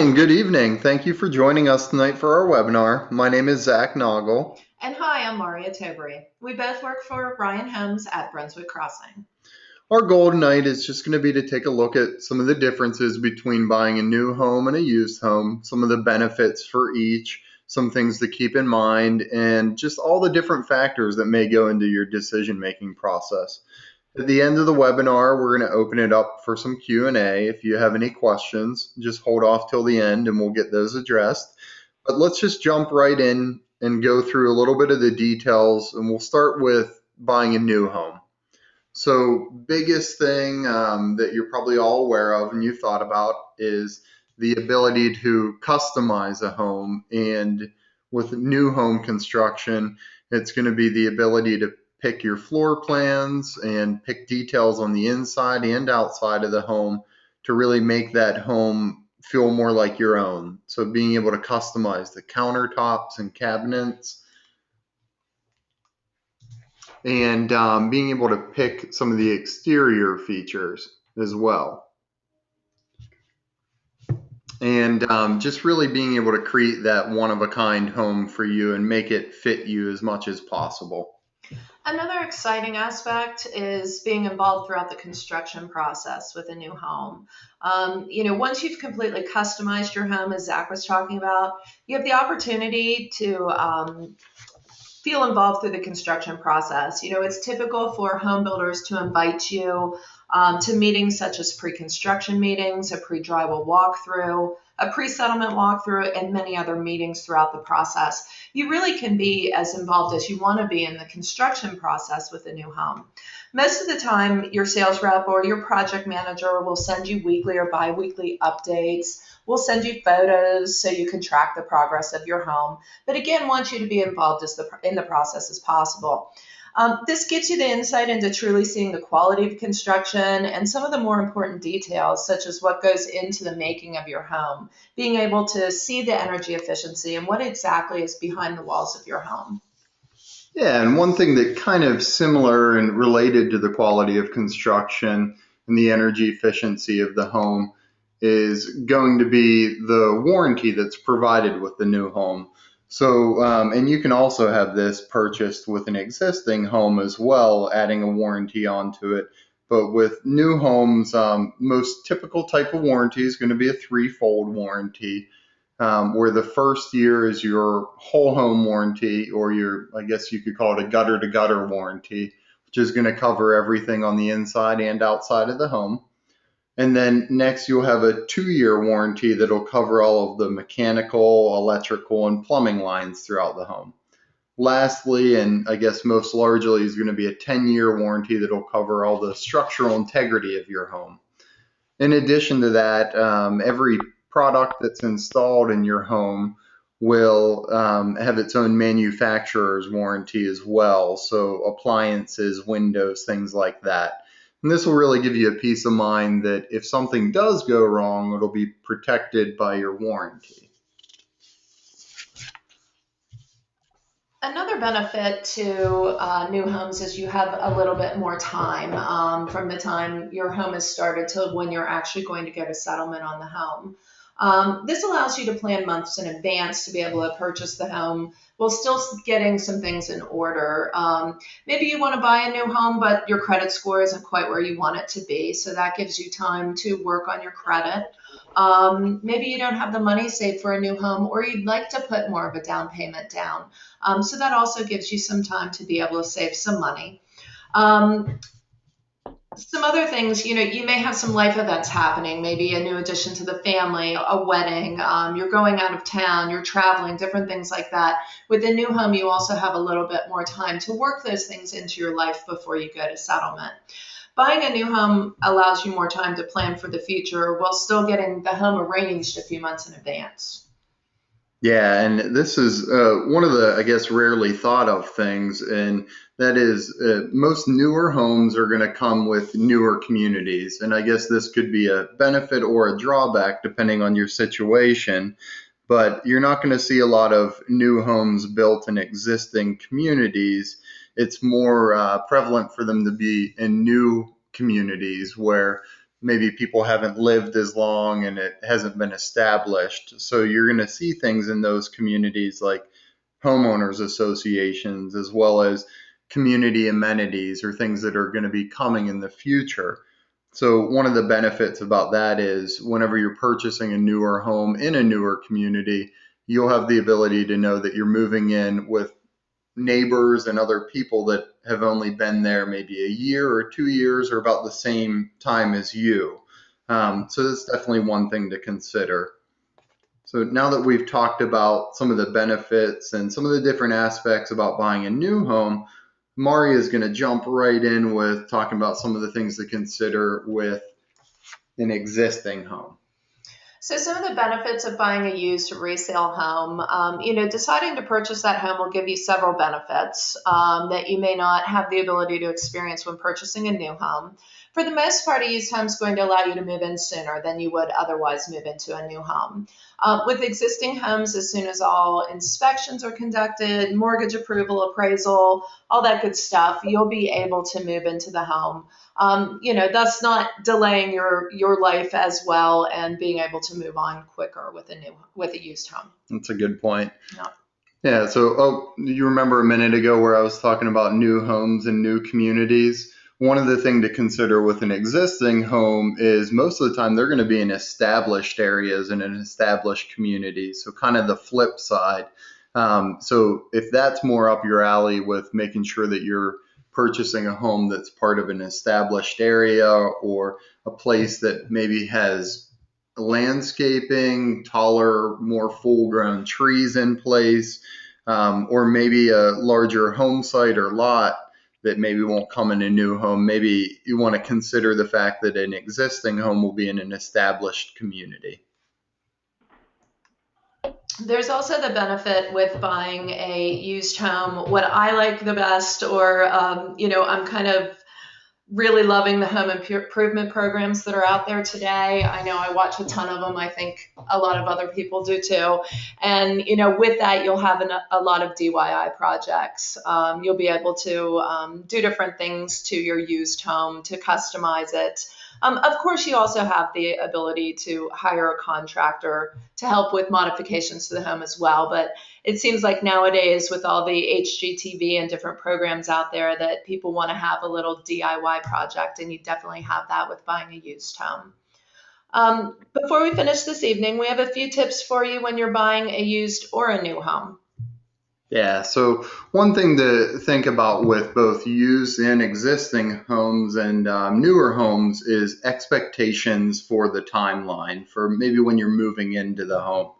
And good evening. Thank you for joining us tonight for our webinar. My name is Zach Noggle. And hi, I'm Maria Tobry. We both work for Ryan Homes at Brunswick Crossing. Our goal tonight is just going to be to take a look at some of the differences between buying a new home and a used home, some of the benefits for each, some things to keep in mind, and just all the different factors that may go into your decision-making process. At the end of the webinar, we're going to open it up for some Q&A. If you have any questions, just hold off till the end and we'll get those addressed. But let's just jump right in and go through a little bit of the details, and we'll start with buying a new home. So biggest thing that you're probably all aware of and you've thought about is the ability to customize a home. And with new home construction, it's going to be the ability to pick your floor plans and pick details on the inside and outside of the home to really make that home feel more like your own. So being able to customize the countertops and cabinets, and being able to pick some of the exterior features as well. And just really being able to create that one-of-a-kind home for you and make it fit you as much as possible. Another exciting aspect is being involved throughout the construction process with a new home. Once you've completely customized your home, as Zach was talking about, you have the opportunity to feel involved through the construction process. It's typical for home builders to invite you to meetings such as pre-construction meetings, a pre-drywall walkthrough, a pre-settlement walkthrough, and many other meetings throughout the process. You really can be as involved as you want to be in the construction process with a new home. Most of the time, your sales rep or your project manager will send you weekly or bi-weekly updates. We'll send you photos so you can track the progress of your home. But again, want you to be involved in the process as possible. This gives you the insight into truly seeing the quality of construction and some of the more important details, such as what goes into the making of your home, being able to see the energy efficiency and what exactly is behind the walls of your home. Yeah, and one thing that kind of similar and related to the quality of construction and the energy efficiency of the home is going to be the warranty that's provided with the new home. So, and you can also have this purchased with an existing home as well, adding a warranty onto it. But with new homes, most typical type of warranty is going to be a threefold warranty, where the first year is your whole home warranty, or I guess you could call it a gutter to gutter warranty, which is going to cover everything on the inside and outside of the home. And then next you'll have a 2-year warranty that'll cover all of the mechanical, electrical, and plumbing lines throughout the home. Lastly, and I guess most largely, is going to be a 10-year warranty that'll cover all the structural integrity of your home. In addition to that, every product that's installed in your home will have its own manufacturer's warranty as well. So appliances, windows, things like that. And this will really give you a peace of mind that if something does go wrong, it'll be protected by your warranty. Another benefit to new homes is you have a little bit more time from the time your home is started till when you're actually going to get a settlement on the home. This allows you to plan months in advance to be able to purchase the home while still getting some things in order. Maybe you want to buy a new home, but your credit score isn't quite where you want it to be, so that gives you time to work on your credit. Maybe you don't have the money saved for a new home, or you'd like to put more of a down payment down. So that also gives you some time to be able to save some money. Some other things, you may have some life events happening, maybe a new addition to the family, a wedding, you're going out of town, you're traveling, different things like that. With a new home, you also have a little bit more time to work those things into your life before you go to settlement. Buying a new home allows you more time to plan for the future while still getting the home arranged a few months in advance. Yeah, and this is one of the, I guess, rarely thought of things, and that is most newer homes are going to come with newer communities. And I guess this could be a benefit or a drawback depending on your situation, but you're not going to see a lot of new homes built in existing communities. It's more prevalent for them to be in new communities where maybe people haven't lived as long and it hasn't been established. So you're going to see things in those communities like homeowners associations, as well as community amenities or things that are going to be coming in the future. So one of the benefits about that is whenever you're purchasing a newer home in a newer community, you'll have the ability to know that you're moving in with neighbors and other people that have only been there maybe a year or 2 years or about the same time as you. So that's definitely one thing to consider. So now that we've talked about some of the benefits and some of the different aspects about buying a new home, Mari is going to jump right in with talking about some of the things to consider with an existing home. So some of the benefits of buying a used resale home, deciding to purchase that home will give you several benefits that you may not have the ability to experience when purchasing a new home. For the most part, a used home is going to allow you to move in sooner than you would otherwise move into a new home. With existing homes, as soon as all inspections are conducted, mortgage approval, appraisal, all that good stuff, you'll be able to move into the home. Thus not delaying your life as well and being able to move on quicker with a used home. That's a good point. Yeah. Yeah. So, you remember a minute ago where I was talking about new homes and new communities? One of the things to consider with an existing home is most of the time they're going to be in established areas and in established communities. So kind of the flip side. So if that's more up your alley with making sure that you're purchasing a home that's part of an established area or a place that maybe has landscaping, taller, more full-grown trees in place, or maybe a larger home site or lot that maybe won't come in a new home. Maybe you want to consider the fact that an existing home will be in an established community. There's also the benefit with buying a used home. What I like the best, or, I'm kind of really loving the home improvement programs that are out there today. I know I watch a ton of them. I think a lot of other people do too. And, with that, you'll have a lot of DIY projects. You'll be able to do different things to your used home to customize it. Of course, you also have the ability to hire a contractor to help with modifications to the home as well. But it seems like nowadays with all the HGTV and different programs out there that people want to have a little DIY project, and you definitely have that with buying a used home. Before we finish this evening, we have a few tips for you when you're buying a used or a new home. Yeah, so one thing to think about with both used and existing homes and newer homes is expectations for the timeline for maybe when you're moving into the home.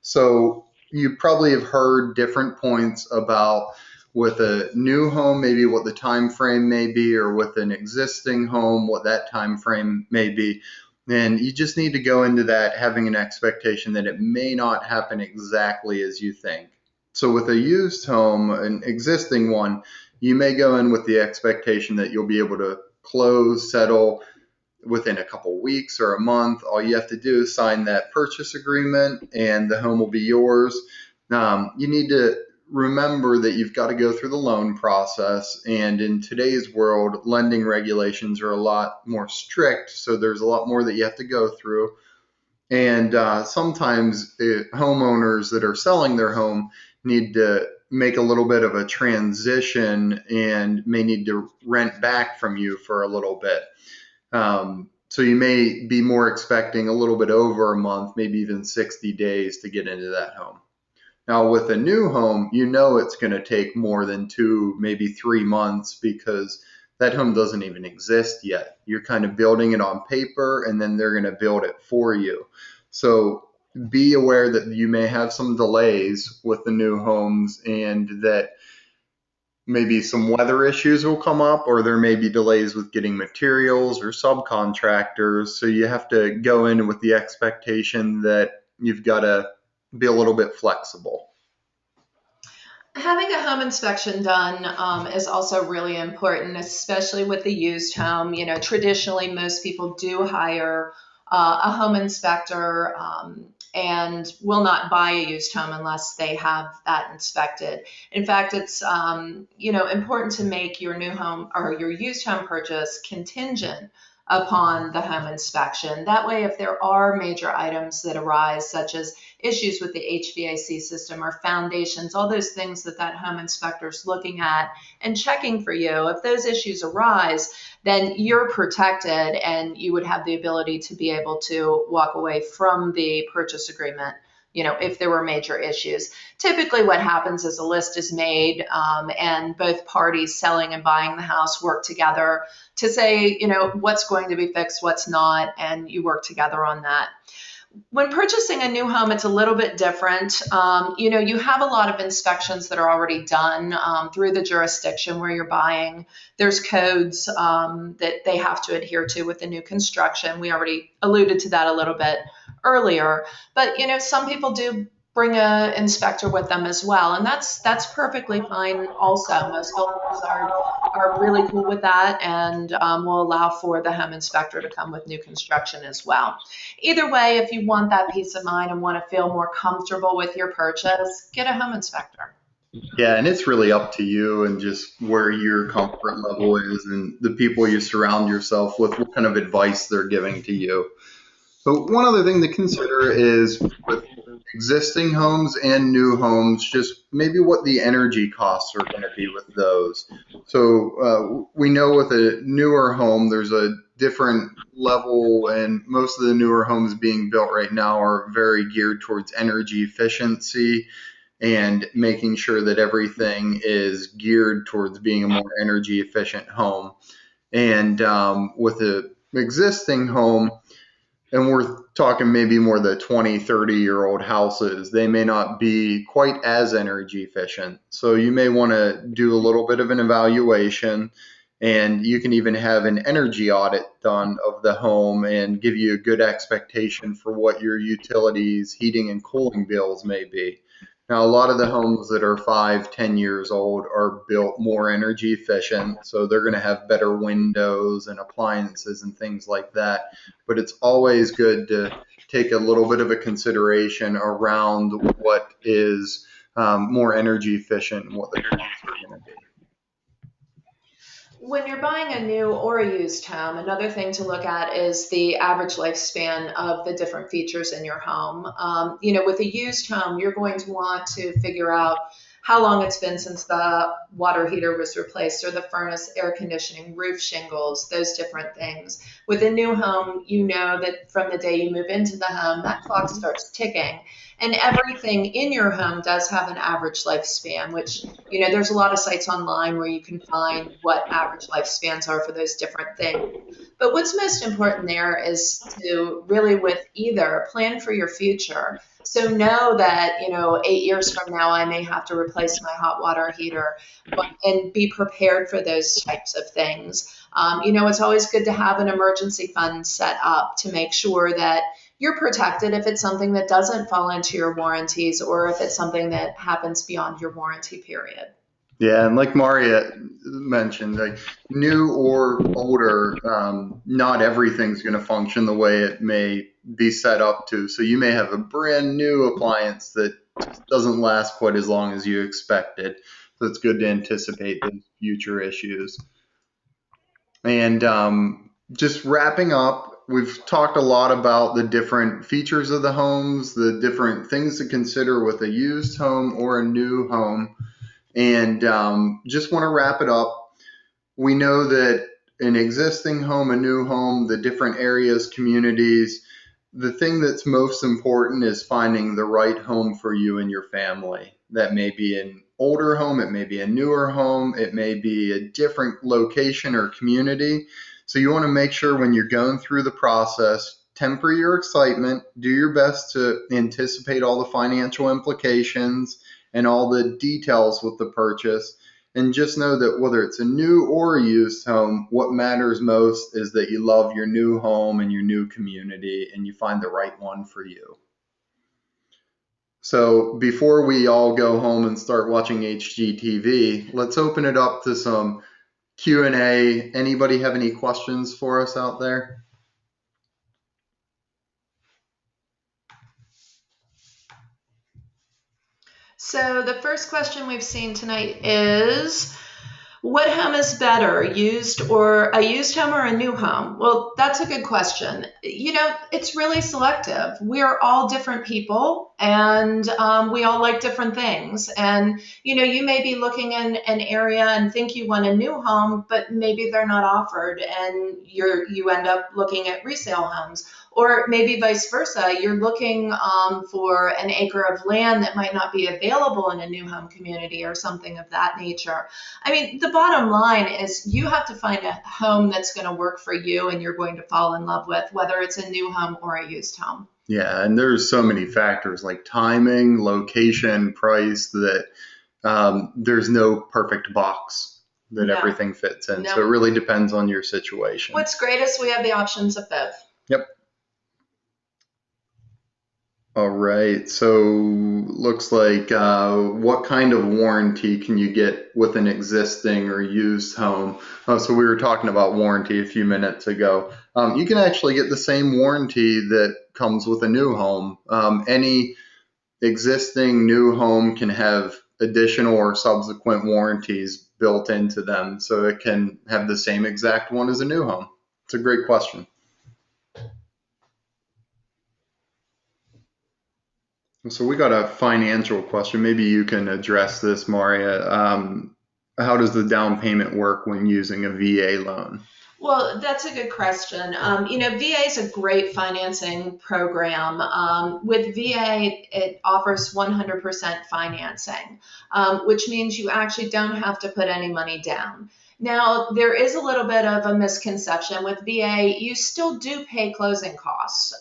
So you probably have heard different points about with a new home, maybe what the time frame may be, or with an existing home, what that time frame may be. And you just need to go into that having an expectation that it may not happen exactly as you think. So with a used home, an existing one, you may go in with the expectation that you'll be able to close, settle within a couple weeks or a month. All you have to do is sign that purchase agreement and the home will be yours. You need to remember that you've got to go through the loan process. And in today's world, lending regulations are a lot more strict. So there's a lot more that you have to go through. And sometimes homeowners that are selling their home need to make a little bit of a transition and may need to rent back from you for a little bit. So you may be more expecting a little bit over a month, maybe even 60 days to get into that home. Now with a new home, it's going to take more than 2, maybe 3 months because that home doesn't even exist yet. You're kind of building it on paper and then they're going to build it for you. So be aware that you may have some delays with the new homes and that maybe some weather issues will come up, or there may be delays with getting materials or subcontractors. So you have to go in with the expectation that you've got to be a little bit flexible. Having a home inspection done is also really important, especially with the used home. Traditionally, most people do hire a home inspector and will not buy a used home unless they have that inspected. In fact, it's important to make your new home or your used home purchase contingent upon the home inspection. That way, if there are major items that arise, such as issues with the HVAC system or foundations, all those things that that home inspector is looking at and checking for you, if those issues arise, then you're protected and you would have the ability to be able to walk away from the purchase agreement, if there were major issues. Typically what happens is a list is made, and both parties selling and buying the house work together to say, what's going to be fixed, what's not, and you work together on that. When purchasing a new home, it's a little bit different. You have a lot of inspections that are already done through the jurisdiction where you're buying. There's codes that they have to adhere to with the new construction. We already alluded to that a little bit earlier. But, some people do bring an inspector with them as well, and that's perfectly fine also. Most builders are really cool with that and will allow for the home inspector to come with new construction as well. Either way, if you want that peace of mind and want to feel more comfortable with your purchase, get a home inspector. Yeah, and it's really up to you and just where your comfort level is and the people you surround yourself with, what kind of advice they're giving to you. So one other thing to consider is with existing homes and new homes, just maybe what the energy costs are going to be with those. So we know with a newer home, there's a different level, and most of the newer homes being built right now are very geared towards energy efficiency and making sure that everything is geared towards being a more energy efficient home. And with an existing home, and we're talking maybe more the 20, 30-year-old houses, they may not be quite as energy efficient. So you may want to do a little bit of an evaluation, and you can even have an energy audit done of the home and give you a good expectation for what your utilities, heating and cooling bills may be. Now, a lot of the homes that are 5, 10 years old are built more energy efficient, so they're going to have better windows and appliances and things like that. But it's always good to take a little bit of a consideration around what is more energy efficient and what the costs are going to be. When you're buying a new or a used home, another thing to look at is the average lifespan of the different features in your home. With a used home, you're going to want to figure out how long it's been since the water heater was replaced, or the furnace, air conditioning, roof shingles, those different things. With a new home, you know that from the day you move into the home, that clock starts ticking. And everything in your home does have an average lifespan, which, there's a lot of sites online where you can find what average lifespans are for those different things. But what's most important there is to really, with either, plan for your future. So know that, 8 years from now, I may have to replace my hot water heater, and be prepared for those types of things. It's always good to have an emergency fund set up to make sure that you're protected if it's something that doesn't fall into your warranties, or if it's something that happens beyond your warranty period. Yeah, and like Maria mentioned, like new or older, not everything's going to function the way it may be set up to. So you may have a brand new appliance that just doesn't last quite as long as you expected. So it's good to anticipate those future issues. And just wrapping up, we've talked a lot about the different features of the homes, the different things to consider with a used home or a new home. And just want to wrap it up. We know that an existing home, a new home, the different areas, communities, the thing that's most important is finding the right home for you and your family. That may be an older home, it may be a newer home, it may be a different location or community. So you want to make sure when you're going through the process, temper your excitement, do your best to anticipate all the financial implications and all the details with the purchase. And just know that whether it's a new or a used home, what matters most is that you love your new home and your new community and you find the right one for you. So before we all go home and start watching HGTV, let's open it up to some Q&A. Anybody have any questions for us out there? So the first question we've seen tonight is, What home is better, a used home or a new home? Well, that's a good question. It's really selective. We are all different people, and we all like different things. And you may be looking in an area and think you want a new home, but maybe they're not offered, and you end up looking at resale homes. Or maybe vice versa, you're looking for an acre of land that might not be available in a new home community or something of that nature. I mean, the bottom line is you have to find a home that's going to work for you and you're going to fall in love with, whether it's a new home or a used home. Yeah, and there's so many factors like timing, location, price that there's no perfect box that No. everything fits in. No. So it really depends on your situation. What's great is we have the options of both. Yep. All right. So looks like what kind of warranty can you get with an existing or used home? So we were talking about warranty a few minutes ago. You can actually get the same warranty that comes with a new home. Any existing new home can have additional or subsequent warranties built into them, so it can have the same exact one as a new home. It's a great question. So we got a financial question. Maybe you can address this, Maria. How does the down payment work when using a VA loan? Well, that's a good question. VA is a great financing program. With VA, it offers 100% financing, which means you actually don't have to put any money down. Now, there is a little bit of a misconception with VA. You still do pay closing costs.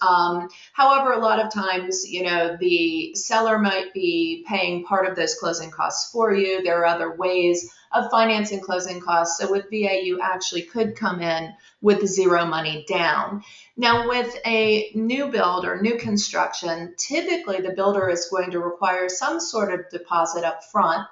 However, a lot of times, the seller might be paying part of those closing costs for you. There are other ways of financing closing costs. So with VA, you actually could come in with zero money down. Now, with a new build or new construction, typically the builder is going to require some sort of deposit up front.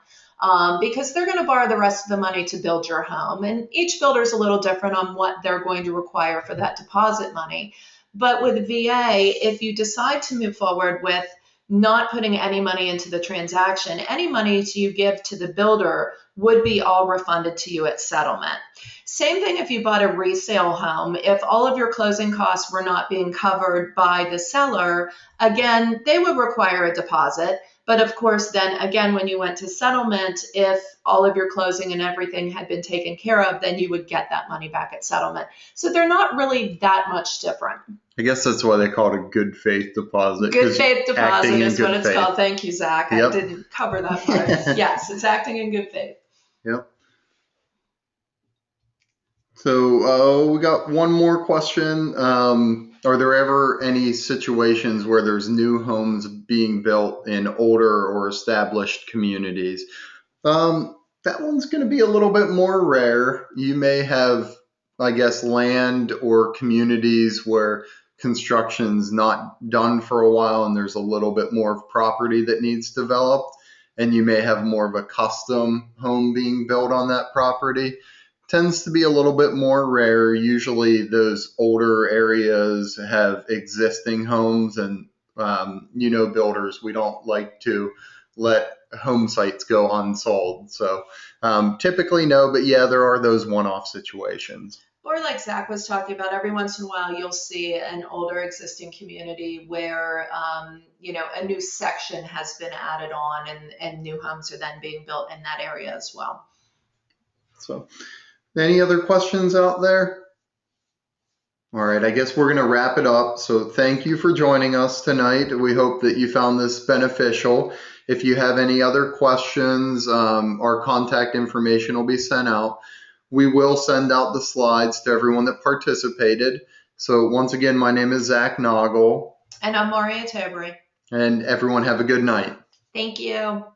Because they're going to borrow the rest of the money to build your home. And each builder is a little different on what they're going to require for that deposit money. But with VA, if you decide to move forward with not putting any money into the transaction, any money you give to the builder would be all refunded to you at settlement. Same thing if you bought a resale home. If all of your closing costs were not being covered by the seller, again, they would require a deposit. But of course, then again, when you went to settlement, if all of your closing and everything had been taken care of, then you would get that money back at settlement. So they're not really that much different. I guess that's why they call it a good faith deposit. Good faith deposit is what it's faith. called. Thank you, Zach. Yep. I didn't cover that part. Yes, it's acting in good faith. Yep. So we got one more question. Are there ever any situations where there's new homes being built in older or established communities? That one's going to be a little bit more rare. You may have, I guess, land or communities where construction's not done for a while and there's a little bit more of property that needs developed, and you may have more of a custom home being built on that property. Tends to be a little bit more rare. Usually those older areas have existing homes, and builders, we don't like to let home sites go unsold. So typically no, but yeah, there are those one-off situations. Or like Zach was talking about, every once in a while you'll see an older existing community where a new section has been added on, and new homes are then being built in that area as well. So any other questions out there? All right, I guess we're going to wrap it up. So thank you for joining us tonight. We hope that you found this beneficial. If you have any other questions, our contact information will be sent out. We will send out the slides to everyone that participated. So once again, my name is Zach Noggle. And I'm Maria Tobry. And everyone have a good night. Thank you.